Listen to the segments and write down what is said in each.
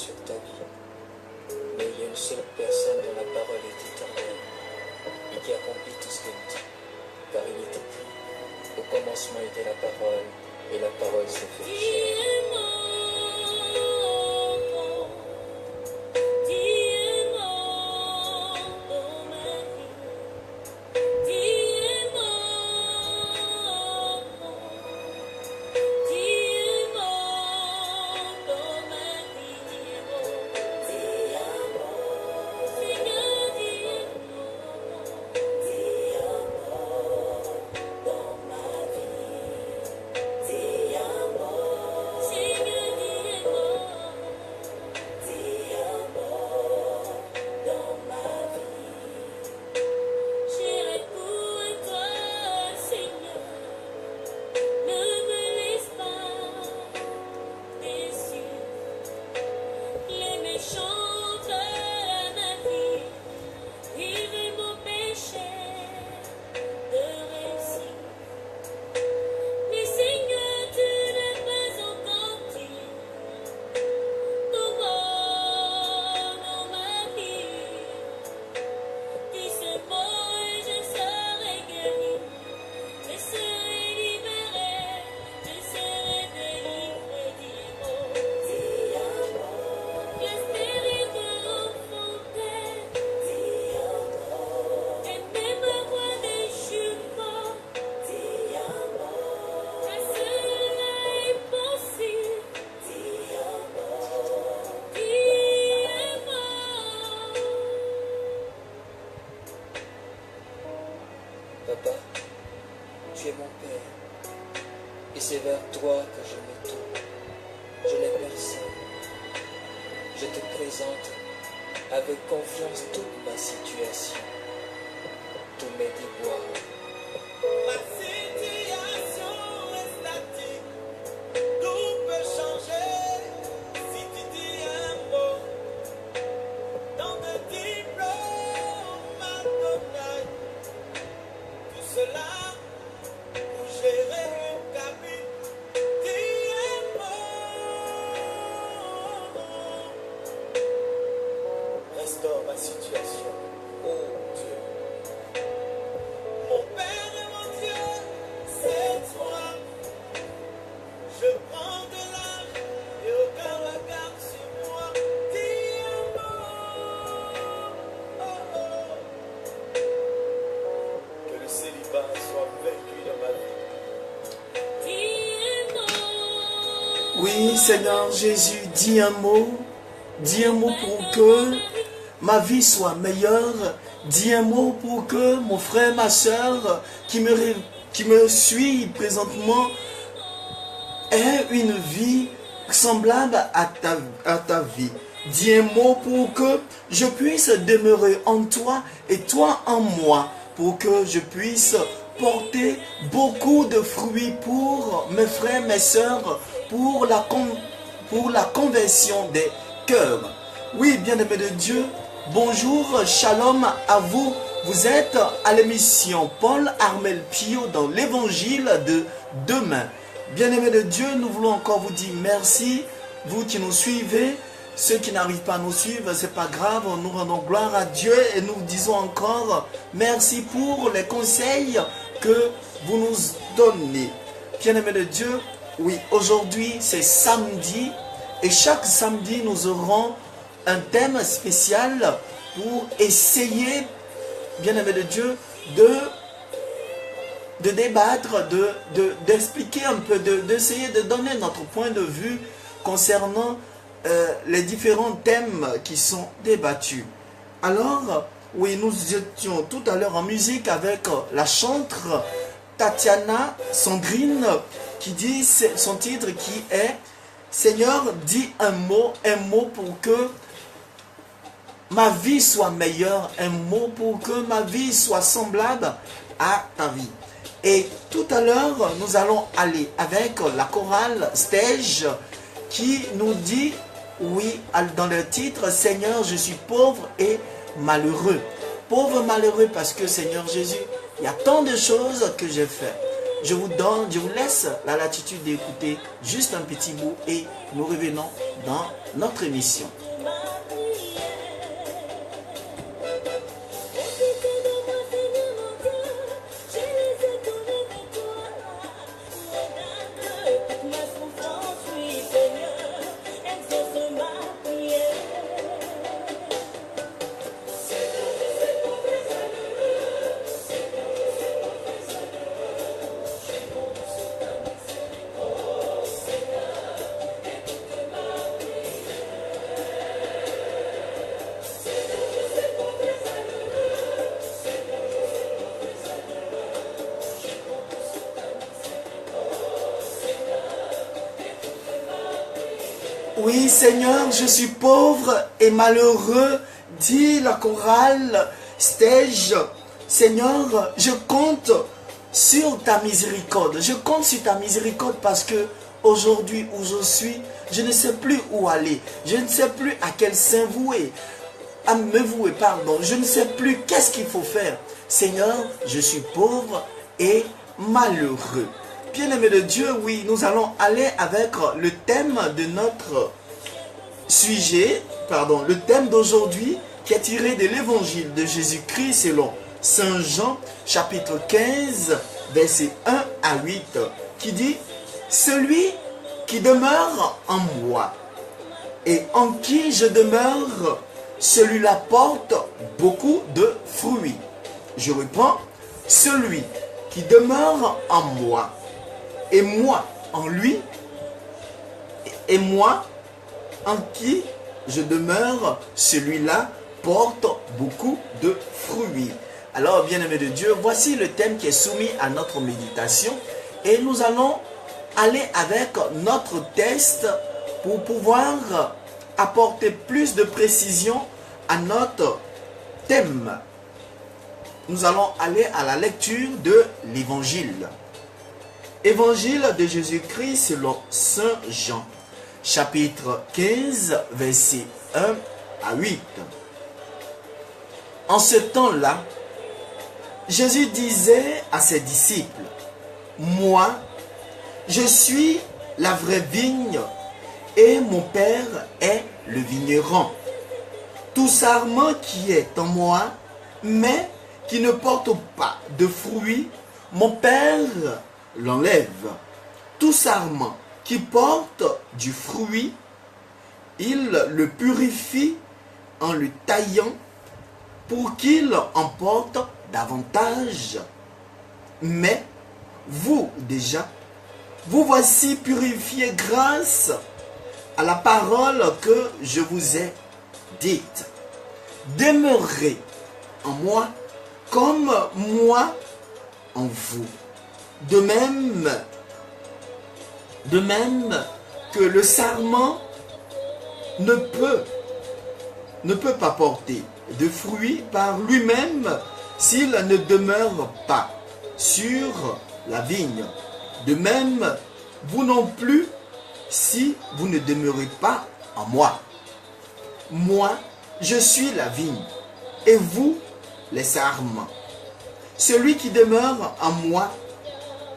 sur ta vie. Mais il y a une seule personne dont la parole est éternelle et qui accomplit tout ce qu'elle dit. Car il est écrit, au commencement était la parole, et la parole s'est fait chair. Papa, tu es mon Père, et c'est vers toi que je me tourne. Je n'ai personne. Je te présente avec confiance toute ma situation, tous mes déboires. Ma situation est statique, tout peut changer si tu dis un mot. Dans le diplôme, ma tonne, tout cela pour gérer une cabine. Dis un mot, restaure ma situation, oh Dieu. Mon Père et mon Dieu, c'est toi. Je prends de l'âge et aucun regard sur moi. Dis un mot, oh, oh. Que le célibat soit vaincu dans ma vie. Dis un mot. Oui, Seigneur Jésus, dis un mot pour que ma vie soit meilleure. Dis un mot pour que mon frère, ma soeur qui me suit présentement ait une vie semblable à ta vie. Dis un mot pour que je puisse demeurer en toi et toi en moi, pour que je puisse porter beaucoup de fruits pour mes frères, mes soeurs, pour la conversion des cœurs. Oui, bien-aimés de Dieu, bonjour, shalom à vous. Vous êtes à l'émission Paul Armel Pio dans l'évangile de demain. Bien-aimés de Dieu, nous voulons encore vous dire merci, vous qui nous suivez. Ceux qui n'arrivent pas à nous suivre, c'est pas grave, nous rendons gloire à Dieu et nous disons encore merci pour les conseils que vous nous donnez. Bien-aimés de Dieu, oui, aujourd'hui c'est samedi et chaque samedi nous aurons un thème spécial pour essayer, bien-aimés de Dieu, de débattre, d'expliquer un peu, d'essayer de donner notre point de vue concernant les différents thèmes qui sont débattus. Alors, oui, nous étions tout à l'heure en musique avec la chanteuse Tatiana Sandrine qui dit son titre qui est Seigneur, dis un mot pour que ma vie soit meilleure, un mot pour que ma vie soit semblable à ta vie. Et tout à l'heure, nous allons aller avec la chorale Stage qui nous dit, oui, dans le titre, Seigneur, je suis pauvre et malheureux. Pauvre, malheureux parce que, Seigneur Jésus, il y a tant de choses que j'ai fait. je vous laisse la latitude d'écouter juste un petit bout et nous revenons dans notre émission. Oui, Seigneur, je suis pauvre et malheureux, dit la chorale Stage. Seigneur, je compte sur ta miséricorde. Je compte sur ta miséricorde parce que aujourd'hui où je suis, je ne sais plus où aller. Je ne sais plus à quel saint vouer. À me vouer, pardon. Je ne sais plus qu'est-ce qu'il faut faire. Seigneur, je suis pauvre et malheureux. Bien-aimés de Dieu, oui, nous allons aller avec le thème de notre sujet, le thème d'aujourd'hui qui est tiré de l'évangile de Jésus-Christ selon Saint Jean, chapitre 15, versets 1 à 8, qui dit « Celui qui demeure en moi et en qui je demeure, celui-là porte beaucoup de fruits. » Je reprends, « Celui qui demeure en moi et moi en lui, et moi en qui je demeure, celui-là porte beaucoup de fruits. » Alors, bien-aimés de Dieu, voici le thème qui est soumis à notre méditation. Et nous allons aller avec notre test pour pouvoir apporter plus de précision à notre thème. Nous allons aller à la lecture de l'Évangile. Évangile de Jésus-Christ selon Saint Jean, chapitre 15, versets 1 à 8. En ce temps-là, Jésus disait à ses disciples, « Moi, je suis la vraie vigne et mon Père est le vigneron. Tout sarment qui est en moi, mais qui ne porte pas de fruits, mon Père l'enlève. Tout sarment qui porte du fruit, il le purifie en le taillant pour qu'il en porte davantage. Mais vous déjà, vous voici purifiés grâce à la parole que je vous ai dite. Demeurez en moi comme moi en vous. De même que le sarment ne peut pas porter de fruits par lui-même s'il ne demeure pas sur la vigne. De même, vous non plus, si vous ne demeurez pas en moi. Moi, je suis la vigne, et vous, les sarments. Celui qui demeure en moi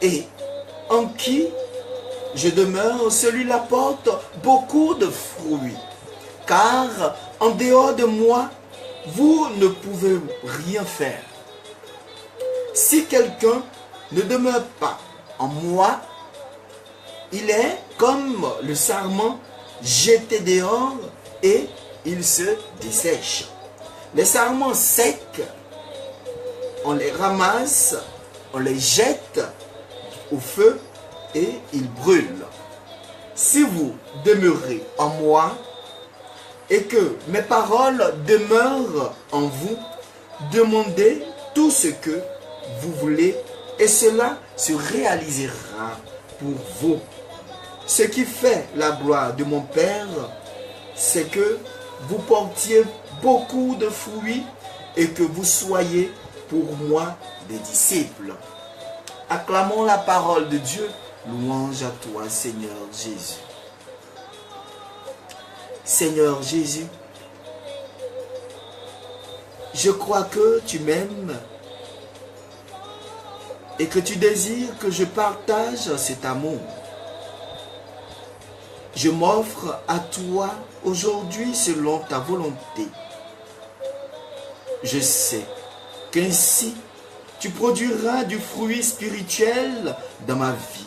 et en qui je demeure, celui-là porte beaucoup de fruits. Car en dehors de moi, vous ne pouvez rien faire. Si quelqu'un ne demeure pas en moi, il est comme le sarment jeté dehors et il se dessèche. Les sarments secs, on les ramasse, on les jette au feu et ils brûlent. Si vous demeurez en moi et que mes paroles demeurent en vous, demandez tout ce que vous voulez et cela se réalisera pour vous. Ce qui fait la gloire de mon Père, c'est que vous portiez beaucoup de fruits et que vous soyez pour moi des disciples. Acclamons la parole de Dieu. Louange à toi, Seigneur Jésus. Seigneur Jésus, je crois que tu m'aimes et que tu désires que je partage cet amour. Je m'offre à toi aujourd'hui selon ta volonté. Je sais qu'ainsi tu produiras du fruit spirituel dans ma vie.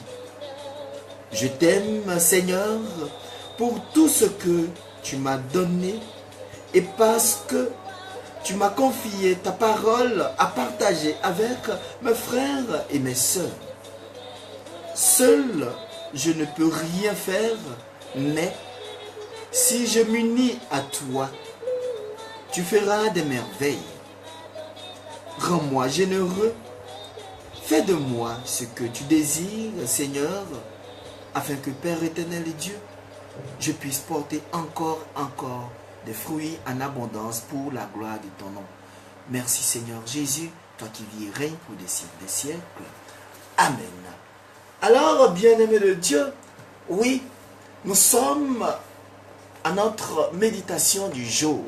Je t'aime, Seigneur, pour tout ce que tu m'as donné et parce que tu m'as confié ta parole à partager avec mes frères et mes sœurs. Seul, je ne peux rien faire, mais si je m'unis à toi, tu feras des merveilles. Rends-moi généreux. Fais de moi ce que tu désires, Seigneur, afin que Père éternel et Dieu, je puisse porter encore des fruits en abondance pour la gloire de ton nom. Merci Seigneur Jésus, toi qui vis et règnes pour des siècles des siècles. Amen. Alors, bien-aimés de Dieu, oui, nous sommes à notre méditation du jour.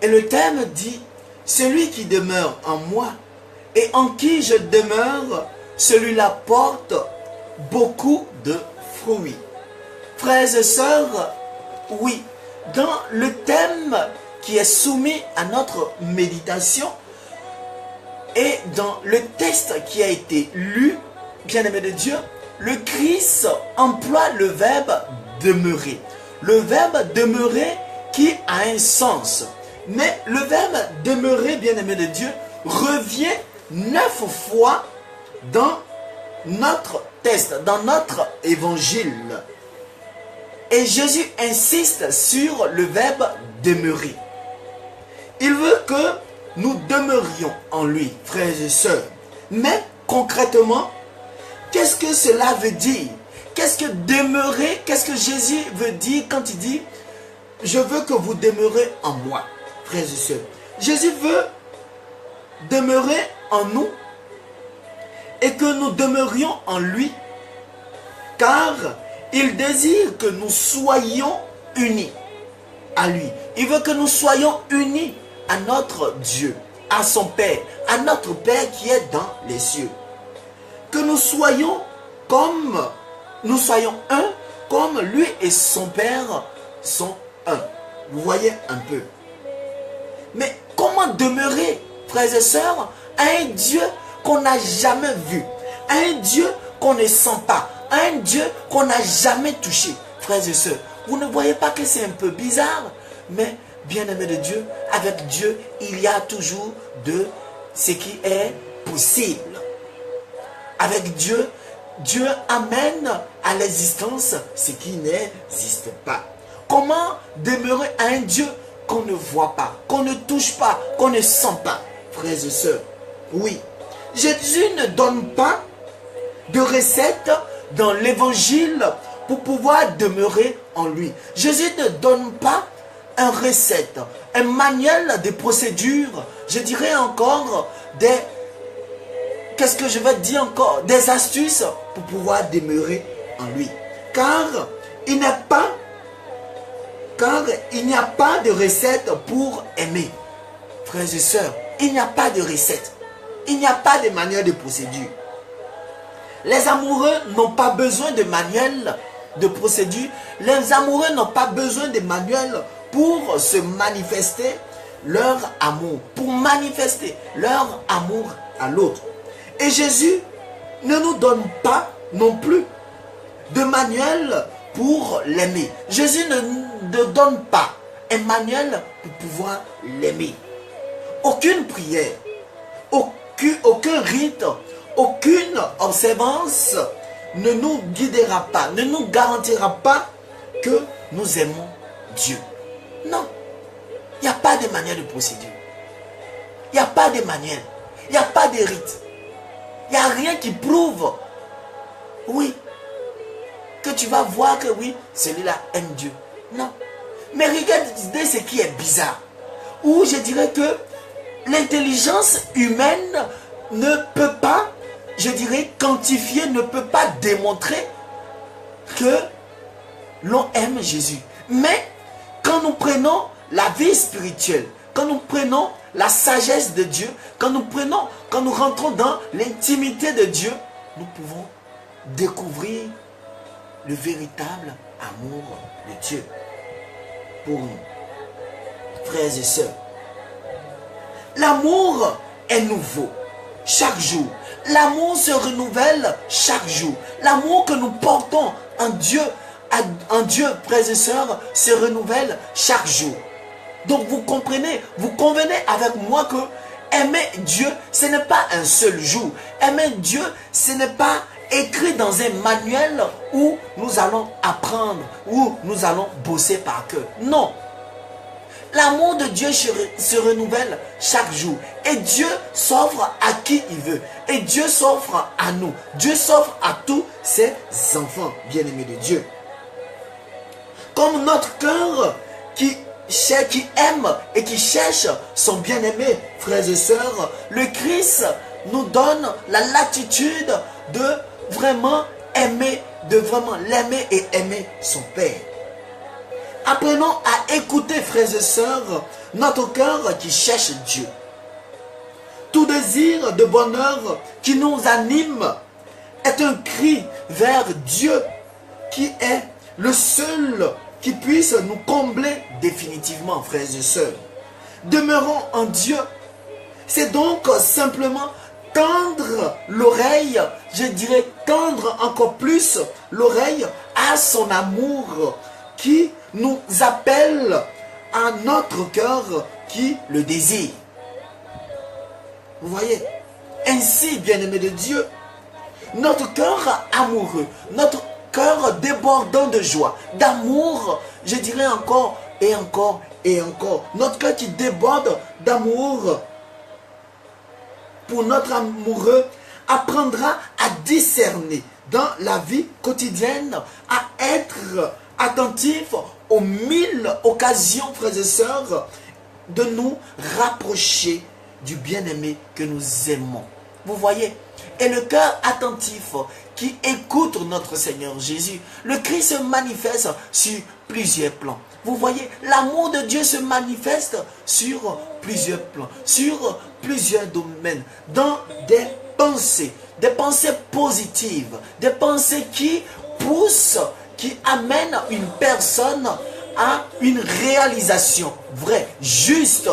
Et le thème dit, celui qui demeure en moi et en qui je demeure, celui-là porte beaucoup de fruits. Frères et sœurs, oui, dans le thème qui est soumis à notre méditation et dans le texte qui a été lu, bien-aimé de Dieu, le Christ emploie le verbe demeurer. Le verbe demeurer qui a un sens. Mais le verbe demeurer, bien-aimé de Dieu, revient 9 fois dans notre texte, dans notre évangile. Et Jésus insiste sur le verbe demeurer. Il veut que nous demeurions en lui, frères et sœurs. Mais concrètement, qu'est-ce que cela veut dire? Qu'est-ce que demeurer? Qu'est-ce que Jésus veut dire quand il dit « Je veux que vous demeurez en moi », frères et sœurs? Jésus veut demeurer en nous et que nous demeurions en lui, car il désire que nous soyons unis à lui. Il veut que nous soyons unis à notre Dieu, à son Père, à notre Père qui est dans les cieux. Que nous soyons un, comme lui et son Père sont un. Vous voyez un peu. Mais comment demeurer, frères et sœurs, à un Dieu qu'on n'a jamais vu, à un Dieu qu'on ne sent pas, à un Dieu qu'on n'a jamais touché, frères et sœurs? Vous ne voyez pas que c'est un peu bizarre? Mais, bien-aimés de Dieu, avec Dieu, il y a toujours de ce qui est possible. Avec Dieu, Dieu amène à l'existence ce qui n'existe pas. Comment demeurer à un Dieu qu'on ne voit pas, qu'on ne touche pas, qu'on ne sent pas, frères et sœurs? Oui, Jésus ne donne pas de recette dans l'évangile pour pouvoir demeurer en lui. Jésus ne donne pas une recette, un manuel de procédure, je dirais encore qu'est-ce que je vais dire encore? Des astuces pour pouvoir demeurer en lui. Car il n'y a pas de recette pour aimer. Frères et sœurs, il n'y a pas de recette. Il n'y a pas de manuel de procédure. Les amoureux n'ont pas besoin de manuel de procédure. Les amoureux n'ont pas besoin de manuel pour se manifester leur amour, pour manifester leur amour à l'autre. Et Jésus ne nous donne pas non plus de manuel pour l'aimer. Jésus ne donne pas un manuel pour pouvoir l'aimer. Aucune prière, aucun rite, aucune observance ne nous guidera pas, ne nous garantira pas que nous aimons Dieu. Non, il n'y a pas de manuel de procédure. Il n'y a pas de manuel. Il n'y a pas de rite. Il n'y a rien qui prouve, oui, que tu vas voir que oui, celui-là aime Dieu. Non. Mais regardez ce qui est bizarre. Ou je dirais que l'intelligence humaine ne peut pas, je dirais, quantifier, ne peut pas démontrer que l'on aime Jésus. Mais quand nous prenons la vie spirituelle, quand nous prenons la sagesse de Dieu, quand nous rentrons dans l'intimité de Dieu, nous pouvons découvrir le véritable amour de Dieu pour nous. Frères et sœurs, l'amour est nouveau chaque jour. L'amour se renouvelle chaque jour. L'amour que nous portons en Dieu, frères et sœurs, se renouvelle chaque jour. Donc vous comprenez, vous convenez avec moi que aimer Dieu, ce n'est pas un seul jour. Aimer Dieu, ce n'est pas écrit dans un manuel où nous allons apprendre, où nous allons bosser par cœur. Non. L'amour de Dieu se renouvelle chaque jour. Et Dieu s'offre à qui il veut. Et Dieu s'offre à nous. Dieu s'offre à tous ses enfants bien-aimés de Dieu. Comme notre cœur qui aime et qui cherche son bien-aimé, frères et sœurs, le Christ nous donne la latitude de vraiment aimer, de vraiment l'aimer et aimer son Père. Apprenons à écouter, frères et sœurs, notre cœur qui cherche Dieu. Tout désir de bonheur qui nous anime est un cri vers Dieu qui est le seul qui puisse nous combler définitivement, frères et sœurs. Demeurons en Dieu. C'est donc simplement tendre l'oreille, je dirais tendre encore plus l'oreille à son amour qui nous appelle à notre cœur qui le désire. Vous voyez? Ainsi, bien-aimés de Dieu, notre cœur amoureux, notre cœur débordant de joie, d'amour, je dirais encore et encore et encore. Notre cœur qui déborde d'amour pour notre amoureux apprendra à discerner dans la vie quotidienne, à être attentif aux 1000 occasions, frères et sœurs, de nous rapprocher du bien-aimé que nous aimons. Vous voyez? Et le cœur attentif qui écoute notre Seigneur Jésus, le Christ se manifeste sur plusieurs plans. Vous voyez, l'amour de Dieu se manifeste sur plusieurs plans, sur plusieurs domaines, dans des pensées positives, des pensées qui poussent, qui amènent une personne à une réalisation vraie, juste,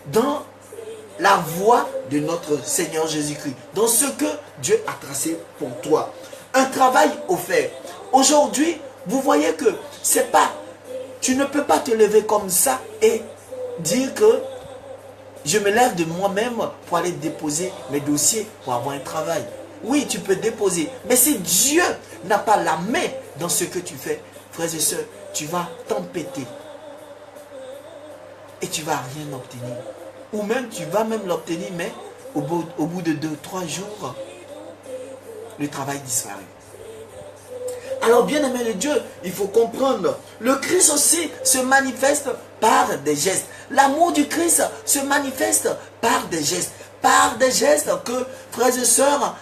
dans la voie de notre Seigneur Jésus-Christ, dans ce que Dieu a tracé pour toi. Un travail offert. Aujourd'hui, vous voyez que c'est pas, tu ne peux pas te lever comme ça et dire que je me lève de moi-même pour aller déposer mes dossiers pour avoir un travail. Oui, tu peux déposer, mais si Dieu n'a pas la main dans ce que tu fais, frères et sœurs, tu vas t'empêter et tu vas rien obtenir. Ou même tu vas même l'obtenir, mais au bout de 2-3 jours, le travail disparaît. Alors, bien-aimé de Dieu, il faut comprendre, le Christ aussi se manifeste par des gestes. L'amour du Christ se manifeste par des gestes. Par des gestes que, frères et sœurs,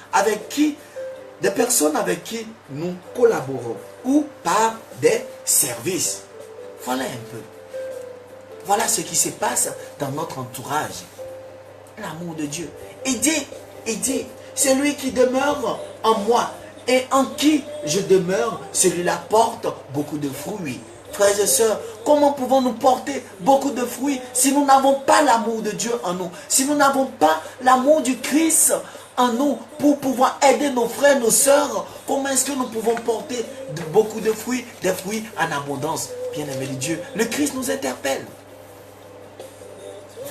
des personnes avec qui nous collaborons. Ou par des services. Voilà un peu. Voilà ce qui se passe dans notre entourage. L'amour de Dieu. Aidez, celui qui demeure en moi et en qui je demeure, celui-là porte beaucoup de fruits. Frères et sœurs, comment pouvons-nous porter beaucoup de fruits si nous n'avons pas l'amour de Dieu en nous? Si nous n'avons pas l'amour du Christ en nous pour pouvoir aider nos frères, nos sœurs, comment est-ce que nous pouvons porter beaucoup de fruits, des fruits en abondance? Bien-aimé de Dieu, le Christ nous interpelle.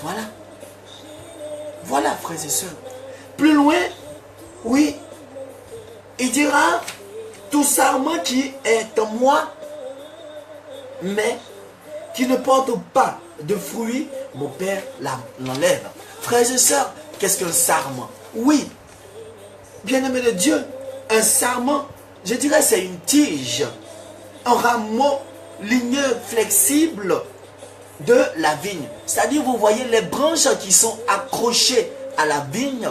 Voilà. Voilà, frères et sœurs. Plus loin, oui, il dira, tout sarment qui est en moi, mais qui ne porte pas de fruits, mon Père l'enlève. Frères et sœurs, qu'est-ce qu'un sarment? Oui, bien-aimé de Dieu, un sarment, je dirais c'est une tige, un rameau ligneux flexible de la vigne. C'est-à-dire, vous voyez les branches qui sont accrochées à la vigne.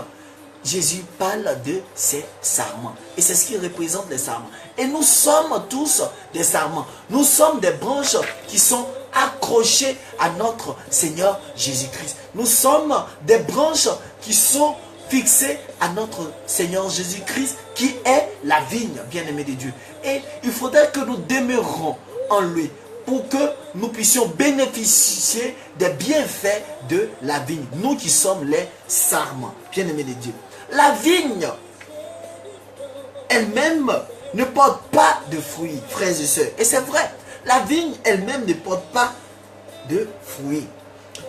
Jésus parle de ces sarments. Et c'est ce qui représente les sarments. Et nous sommes tous des sarments. Nous sommes des branches qui sont accrochés à notre Seigneur Jésus-Christ. Nous sommes des branches qui sont fixées à notre Seigneur Jésus-Christ, qui est la vigne, bien-aimé de Dieu. Et il faudrait que nous demeurons en lui pour que nous puissions bénéficier des bienfaits de la vigne. Nous qui sommes les sarments, bien-aimés de Dieu. La vigne elle-même ne porte pas de fruits, frères et sœurs. Et c'est vrai, la vigne elle-même ne porte pas de fruits.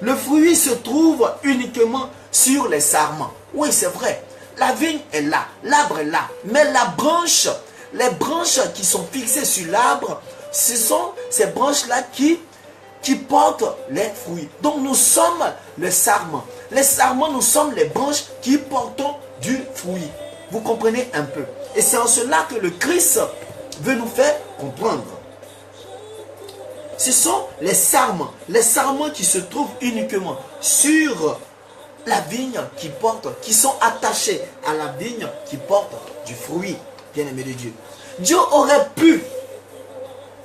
Le fruit se trouve uniquement sur les sarments. Oui, c'est vrai. La vigne est là, l'arbre est là. Mais les branches qui sont fixées sur l'arbre, ce sont ces branches-là qui portent les fruits. Donc nous sommes les sarments. Les sarments, nous sommes les branches qui portons du fruit. Vous comprenez un peu. Et c'est en cela que le Christ veut nous faire comprendre. Ce sont les sarments qui se trouvent uniquement sur la vigne qui sont attachés à la vigne qui porte du fruit, bien-aimé de Dieu. Dieu aurait pu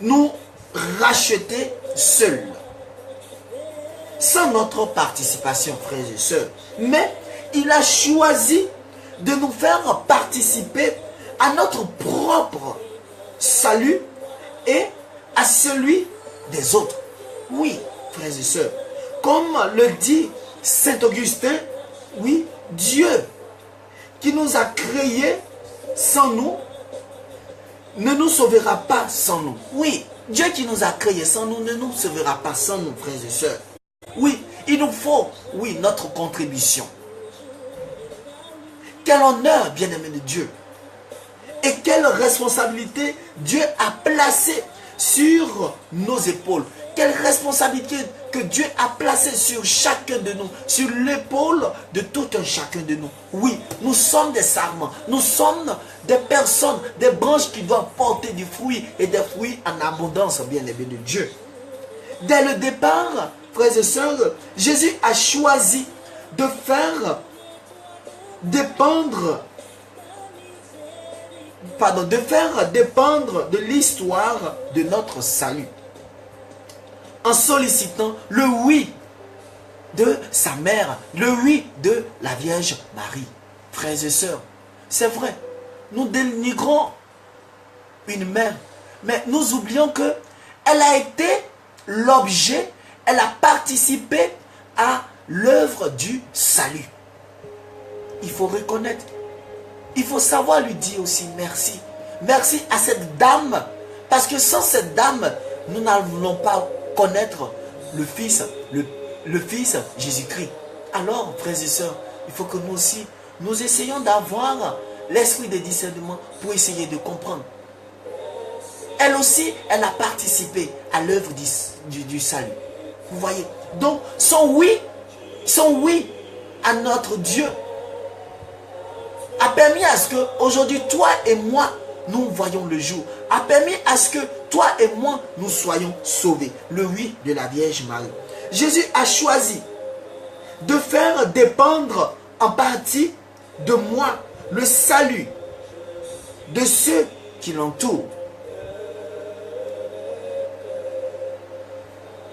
nous racheter seuls, sans notre participation, frères et sœurs. Mais il a choisi de nous faire participer à notre propre salut et à celui des autres. Oui, frères et sœurs, comme le dit Saint Augustin, oui, Dieu qui nous a créés sans nous ne nous sauvera pas sans nous. Oui, Dieu qui nous a créés sans nous ne nous sauvera pas sans nous, frères et sœurs. Oui, il nous faut, oui, notre contribution. Quel honneur, bien-aimé de Dieu. Et quelle responsabilité Dieu a placée sur nos épaules. Quelle responsabilité que Dieu a placée sur chacun de nous, sur l'épaule de tout un chacun de nous. Oui, nous sommes des sarments, nous sommes des personnes, des branches qui doivent porter du fruit et des fruits en abondance, bien-aimé de Dieu. Dès le départ, frères et sœurs, Jésus a choisi de faire dépendre de l'histoire de notre salut, en sollicitant le oui de sa mère, le oui de la Vierge Marie. Frères et sœurs, c'est vrai, nous dénigrons une mère, mais nous oublions que elle a été l'objet, elle a participé à l'œuvre du salut. Il faut reconnaître, il faut savoir lui dire aussi merci. Merci à cette dame, parce que sans cette dame, nous n'allons pas connaître le Fils, le Fils Jésus-Christ. Alors, frères et sœurs, il faut que nous aussi, nous essayons d'avoir l'esprit de discernement pour essayer de comprendre. Elle aussi, elle a participé à l'œuvre du salut. Vous voyez? Donc, son oui à notre Dieu a permis à ce que aujourd'hui toi et moi nous voyons le jour, a permis à ce que toi et moi nous soyons sauvés. Le oui de la Vierge Marie. Jésus a choisi de faire dépendre en partie de moi le salut de ceux qui l'entourent.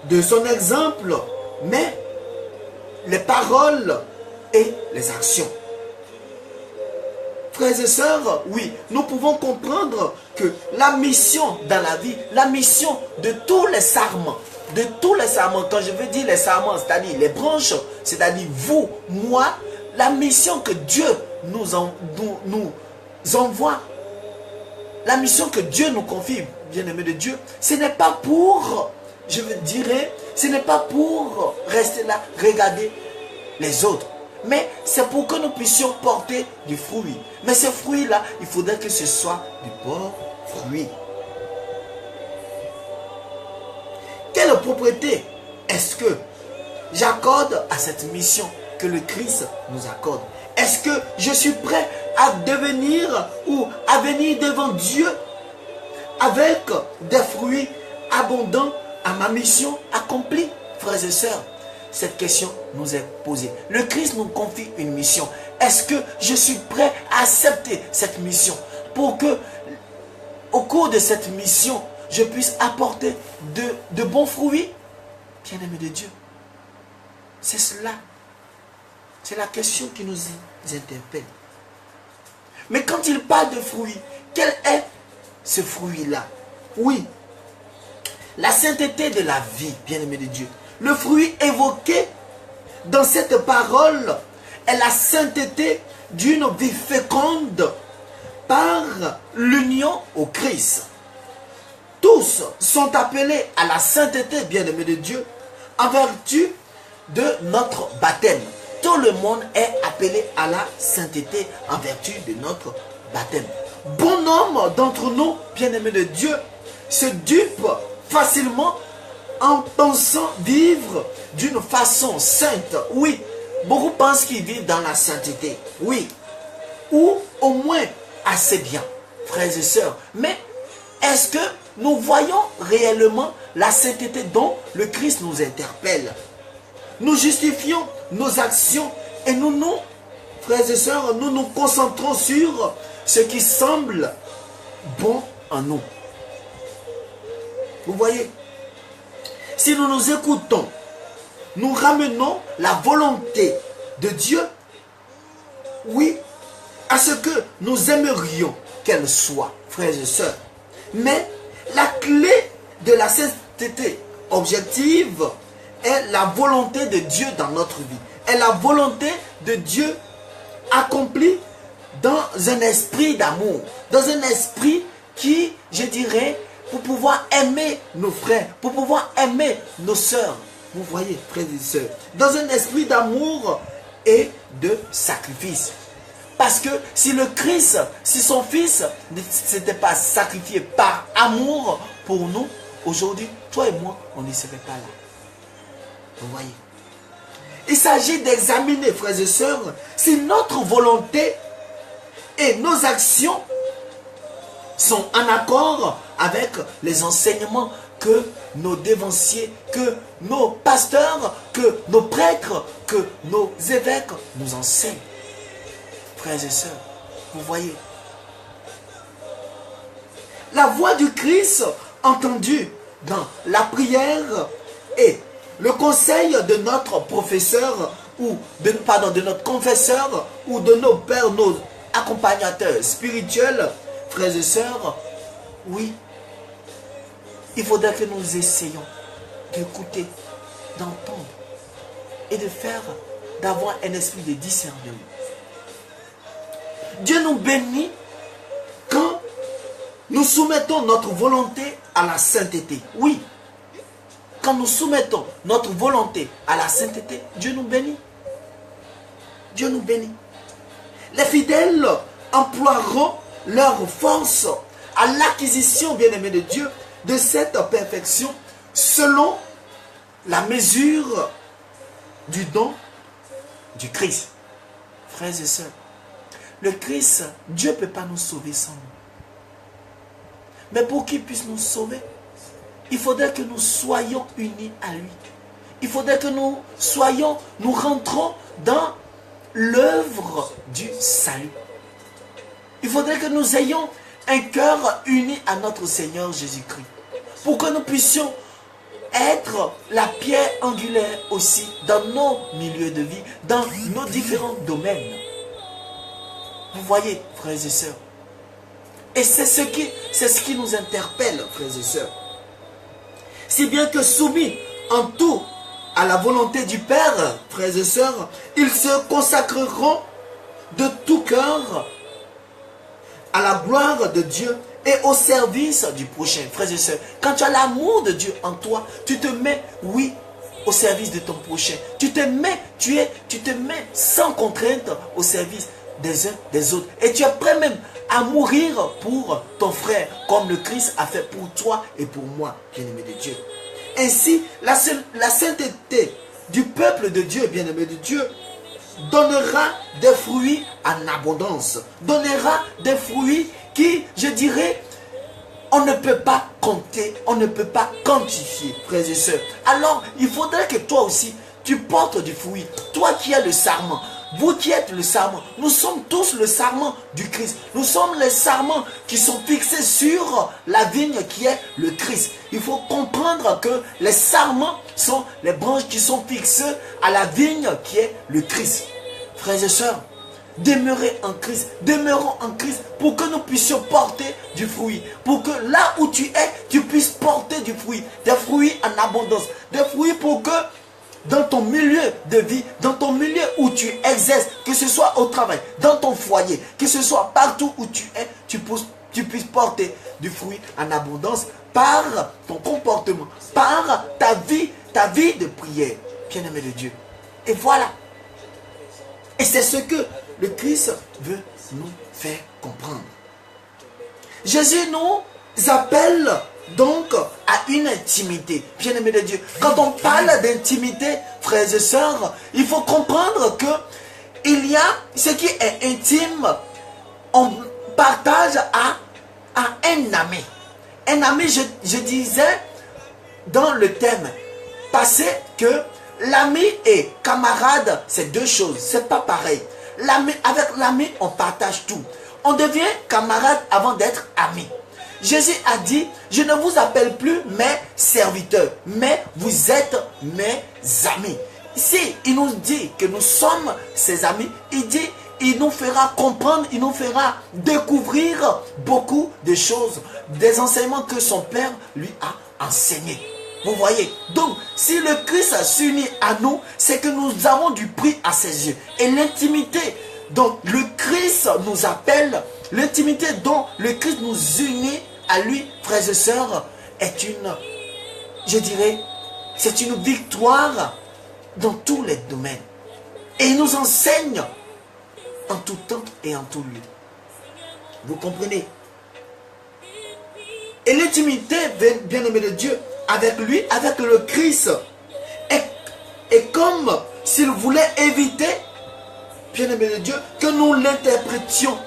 De son exemple, mais les paroles et les actions. Frères et sœurs, oui, nous pouvons comprendre que la mission dans la vie, la mission de tous les sarments, quand je veux dire les sarments, c'est-à-dire les branches, c'est-à-dire vous, moi, la mission que Dieu nous envoie, la mission que Dieu nous confie, bien-aimés de Dieu, ce n'est pas pour, ce n'est pas pour rester là, regarder les autres. Mais c'est pour que nous puissions porter du fruit. Mais ce fruit-là, il faudrait que ce soit du bon fruit. Quelle propriété est-ce que j'accorde à cette mission que le Christ nous accorde? Est-ce que je suis prêt à devenir ou à venir devant Dieu avec des fruits abondants à ma mission accomplie, frères et sœurs? Cette question nous est posée. Le Christ nous confie une mission. Est-ce que je suis prêt à accepter cette mission pour que, au cours de cette mission, je puisse apporter de bons fruits? bien-aimés de Dieu? C'est cela. C'est la question qui nous interpelle. Mais quand il parle de fruits, quel est ce fruit-là? Oui, la sainteté de la vie, bien-aimés de Dieu. Le fruit évoqué dans cette parole est la sainteté d'une vie féconde par l'union au Christ. Tous sont appelés à la sainteté, bien-aimés de Dieu, en vertu de notre baptême. Tout le monde est appelé à la sainteté en vertu de notre baptême. Bon nombre d'entre nous, bien-aimés de Dieu, se dupent facilement en pensant vivre d'une façon sainte. Oui, beaucoup pensent qu'ils vivent dans la sainteté. Oui, ou au moins assez bien, frères et sœurs. Mais est-ce que nous voyons réellement la sainteté dont le Christ nous interpelle? Nous justifions nos actions et nous, frères et sœurs, nous nous concentrons sur ce qui semble bon en nous. Vous voyez, si nous nous écoutons, nous ramenons la volonté de Dieu, oui, à ce que nous aimerions qu'elle soit, frères et sœurs. Mais la clé de la sainteté objective est la volonté de Dieu dans notre vie. Est la volonté de Dieu accomplie dans un esprit d'amour. Dans un esprit qui, je dirais, pour pouvoir aimer nos frères, pour pouvoir aimer nos sœurs. Vous voyez, frères et sœurs. Dans un esprit d'amour et de sacrifice. Parce que si le Christ, si son Fils ne s'était pas sacrifié par amour pour nous, aujourd'hui, toi et moi, on ne serait pas là. Vous voyez? Il s'agit d'examiner, frères et sœurs, si notre volonté et nos actions sont en accord avec les enseignements que nos dévanciers, que nos pasteurs, que nos prêtres, que nos évêques nous enseignent. Frères et sœurs, vous voyez, la voix du Christ entendue dans la prière et le conseil de notre professeur ou de notre confesseur ou de nos pères, nos accompagnateurs spirituels, frères et sœurs, oui, il faudrait que nous essayions d'écouter, d'entendre et de faire, d'avoir un esprit de discernement. Dieu nous bénit quand nous soumettons notre volonté à la sainteté. Oui, quand nous soumettons notre volonté à la sainteté, Dieu nous bénit. Dieu nous bénit. Les fidèles emploieront leur force à l'acquisition, bien-aimés de Dieu, de cette perfection selon la mesure du don du Christ. Frères et sœurs, le Christ, Dieu ne peut pas nous sauver sans nous. Mais pour qu'il puisse nous sauver, il faudrait que nous soyons unis à lui. Il faudrait que nous rentrons dans l'œuvre du salut. Il faudrait que nous ayons un cœur uni à notre Seigneur Jésus-Christ. Pour que nous puissions être la pierre angulaire aussi dans nos milieux de vie, dans nos différents domaines. Vous voyez, frères et sœurs. Et c'est ce qui nous interpelle, frères et sœurs. Si bien que soumis en tout à la volonté du Père, frères et sœurs, ils se consacreront de tout cœur à la gloire de Dieu et au service du prochain. Frères et sœurs, quand tu as l'amour de Dieu en toi, tu te mets, oui, au service de ton prochain. Tu te mets sans contrainte au service des uns des autres. Et tu es prêt même à mourir pour ton frère, comme le Christ a fait pour toi et pour moi, bien-aimé de Dieu. Ainsi, la sainteté du peuple de Dieu, bien-aimé de Dieu, donnera des fruits en abondance. Donnera des fruits qui, je dirais, on ne peut pas compter, on ne peut pas quantifier, frères et sœurs. Alors, il faudrait que toi aussi, tu portes du fruit. Toi qui as le sarment, vous qui êtes le sarment, nous sommes tous le sarment du Christ. Nous sommes les sarments qui sont fixés sur la vigne qui est le Christ. Il faut comprendre que les sarments sont les branches qui sont fixées à la vigne qui est le Christ. Frères et sœurs, demeurez en Christ, demeurons en Christ pour que nous puissions porter du fruit. Pour que là où tu es, tu puisses porter du fruit. Des fruits en abondance. Des fruits pour que dans ton milieu de vie, dans ton milieu où tu exerces, que ce soit au travail, dans ton foyer, que ce soit partout où tu es, tu puisses porter du fruit en abondance par ton comportement, par ta vie de prière, bien-aimé de Dieu. Et voilà. Et c'est ce que le Christ veut nous faire comprendre. Jésus nous appelle donc à une intimité, bien-aimé de Dieu. Quand on parle d'intimité, frères et sœurs, il faut comprendre que il y a ce qui est intime, on partage à un ami. Un ami, je disais dans le thème passé que l'ami et camarade, c'est deux choses, c'est pas pareil. Avec l'ami, on partage tout. On devient camarade avant d'être ami. Jésus a dit, je ne vous appelle plus mes serviteurs, mais vous êtes mes amis. Si il nous dit que nous sommes ses amis, il dit, il nous fera comprendre, il nous fera découvrir beaucoup de choses, des enseignements que son Père lui a enseignés. Vous voyez, donc si le Christ s'unit à nous, c'est que nous avons du prix à ses yeux. Et l'intimité dont le Christ nous appelle, l'intimité dont le Christ nous unit à lui, frères et sœurs, est une, je dirais, c'est une victoire dans tous les domaines. Et il nous enseigne en tout temps et en tout lieu. Vous comprenez? Et l'intimité, bien-aimé de Dieu, avec lui, avec le Christ, est comme s'il voulait éviter, bien-aimé de Dieu, que nous l'interprétions,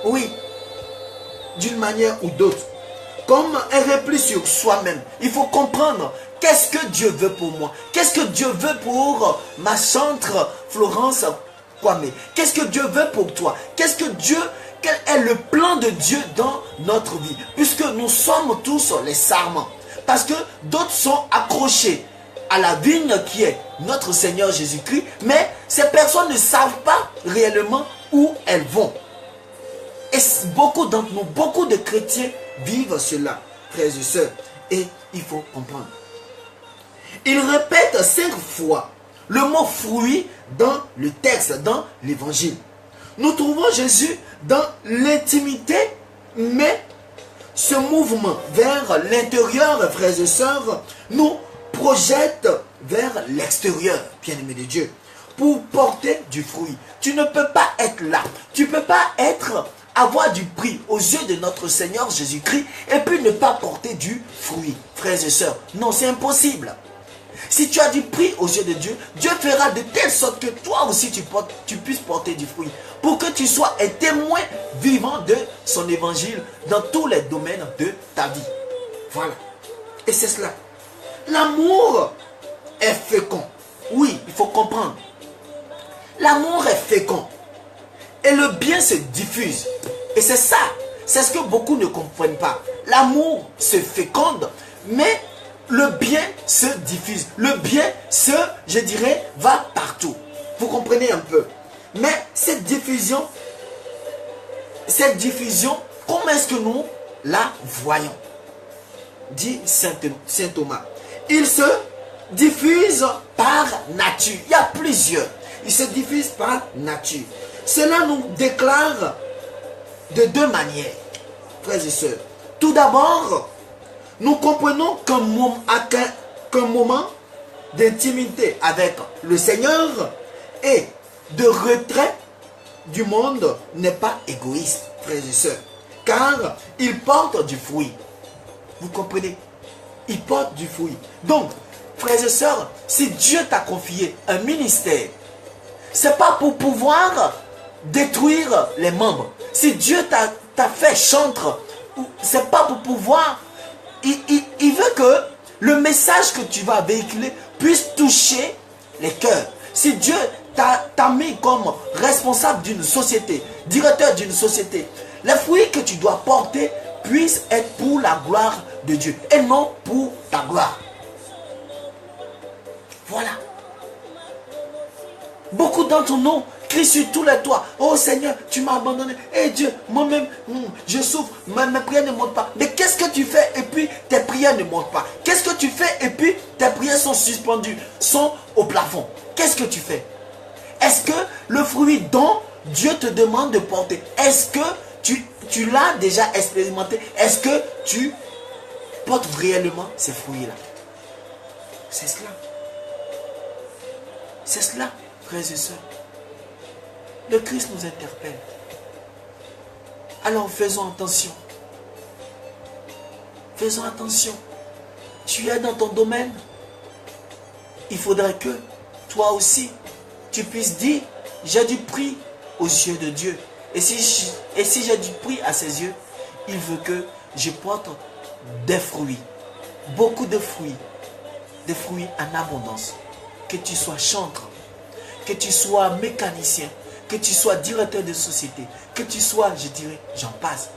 oui, d'une manière ou d'autre, comme un repli sur soi-même. Il faut comprendre qu'est-ce que Dieu veut pour moi, qu'est-ce que Dieu veut pour ma chantre Florence Kwame, qu'est-ce que Dieu veut pour toi, quel est le plan de Dieu dans notre vie, puisque nous sommes tous les sarments. Parce que d'autres sont accrochés à la vigne qui est notre Seigneur Jésus-Christ, mais ces personnes ne savent pas réellement où elles vont. Et beaucoup d'entre nous, beaucoup de chrétiens vivent cela, frères et sœurs. Et il faut comprendre. Il répète 5 fois le mot fruit dans le texte, dans l'évangile. Nous trouvons Jésus dans l'intimité, mais ce mouvement vers l'intérieur, frères et sœurs, nous projette vers l'extérieur, bien-aimé de Dieu, pour porter du fruit. Tu ne peux pas être là. Tu ne peux pas avoir du prix aux yeux de notre Seigneur Jésus-Christ et puis ne pas porter du fruit, frères et sœurs. Non, c'est impossible. Si tu as du prix aux yeux de Dieu, Dieu fera de telle sorte que toi aussi tu puisses porter du fruit. Pour que tu sois un témoin vivant de son évangile dans tous les domaines de ta vie. Voilà. Et c'est cela. L'amour est fécond. Oui, il faut comprendre. L'amour est fécond. Et le bien se diffuse. Et c'est ça. C'est ce que beaucoup ne comprennent pas. L'amour se féconde, mais le bien se diffuse. Le bien je dirais, va partout. Vous comprenez un peu. Mais cette diffusion, comment est-ce que nous la voyons? Dit Saint Thomas. Il se diffuse par nature. Il y a plusieurs. Il se diffuse par nature. Cela nous déclare de 2 manières, frères et sœurs. Tout d'abord, nous comprenons qu'un moment d'intimité avec le Seigneur et de retrait du monde n'est pas égoïste, frères et sœurs, car il porte du fruit. Vous comprenez? Il porte du fruit. Donc, frères et sœurs, si Dieu t'a confié un ministère, c'est pas pour pouvoir détruire les membres. Si Dieu t'a fait chantre, c'est pas pour pouvoir. Il veut que le message que tu vas véhiculer puisse toucher les cœurs. Si Dieu t'a mis comme responsable d'une société, directeur d'une société, les fruits que tu dois porter puissent être pour la gloire de Dieu et non pour ta gloire. Voilà. Beaucoup d'entre nous crient sur tous les toits. Oh Seigneur, tu m'as abandonné. Eh Dieu, moi-même, je souffre. Mes prières ne montent pas. Mais qu'est-ce que tu fais et puis tes prières ne montent pas? Qu'est-ce que tu fais et puis tes prières sont suspendues, sont au plafond? Qu'est-ce que tu fais? Est-ce que le fruit dont Dieu te demande de porter, est-ce que tu l'as déjà expérimenté? Est-ce que tu portes réellement ces fruits-là? C'est cela. C'est cela, frères et sœurs. Le Christ nous interpelle. Alors faisons attention. Faisons attention. Tu es dans ton domaine. Il faudrait que toi aussi, tu puisses dire, j'ai du prix aux yeux de Dieu. Et si j'ai du prix à ses yeux, il veut que je porte des fruits. Beaucoup de fruits. Des fruits en abondance. Que tu sois chantre, que tu sois mécanicien, que tu sois directeur de société, que tu sois, je dirais, j'en passe.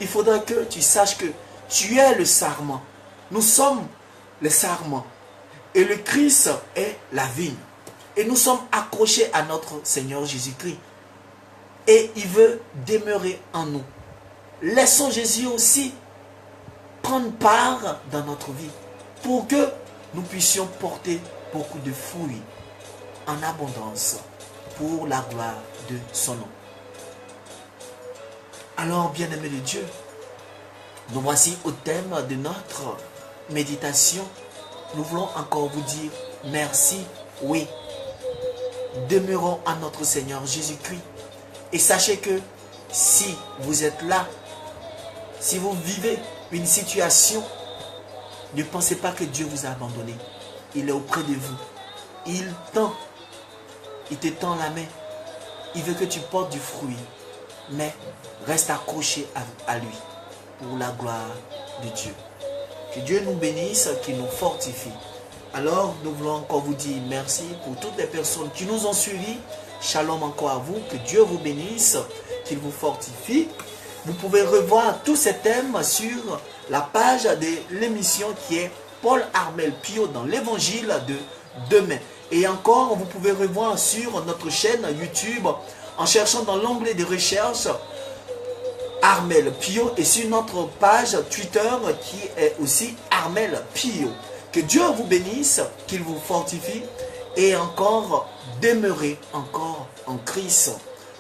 Il faudra que tu saches que tu es le sarment. Nous sommes les sarments. Et le Christ est la vigne. Et nous sommes accrochés à notre Seigneur Jésus-Christ. Et il veut demeurer en nous. Laissons Jésus aussi prendre part dans notre vie pour que nous puissions porter beaucoup de fruits en abondance pour la gloire de son nom. Alors, bien-aimés de Dieu, nous voici au thème de notre méditation. Nous voulons encore vous dire merci, oui. Demeurons en notre Seigneur Jésus-Christ. Et sachez que si vous êtes là, si vous vivez une situation, ne pensez pas que Dieu vous a abandonné. Il est auprès de vous. Il te tend la main. Il veut que tu portes du fruit. Mais reste accroché à lui pour la gloire de Dieu. Que Dieu nous bénisse, qu'il nous fortifie. Alors, nous voulons encore vous dire merci pour toutes les personnes qui nous ont suivis. Shalom encore à vous. Que Dieu vous bénisse, qu'il vous fortifie. Vous pouvez revoir tous ces thèmes sur la page de l'émission qui est Paul Armel Pio dans l'évangile de demain. Et encore, vous pouvez revoir sur notre chaîne YouTube en cherchant dans l'onglet de recherche Armel Pio et sur notre page Twitter qui est aussi Armel Pio. Que Dieu vous bénisse, qu'il vous fortifie et encore demeurez encore en Christ.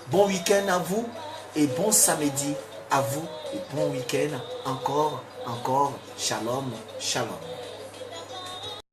Bon week-end à vous et bon samedi à vous et bon week-end encore. Shalom, shalom.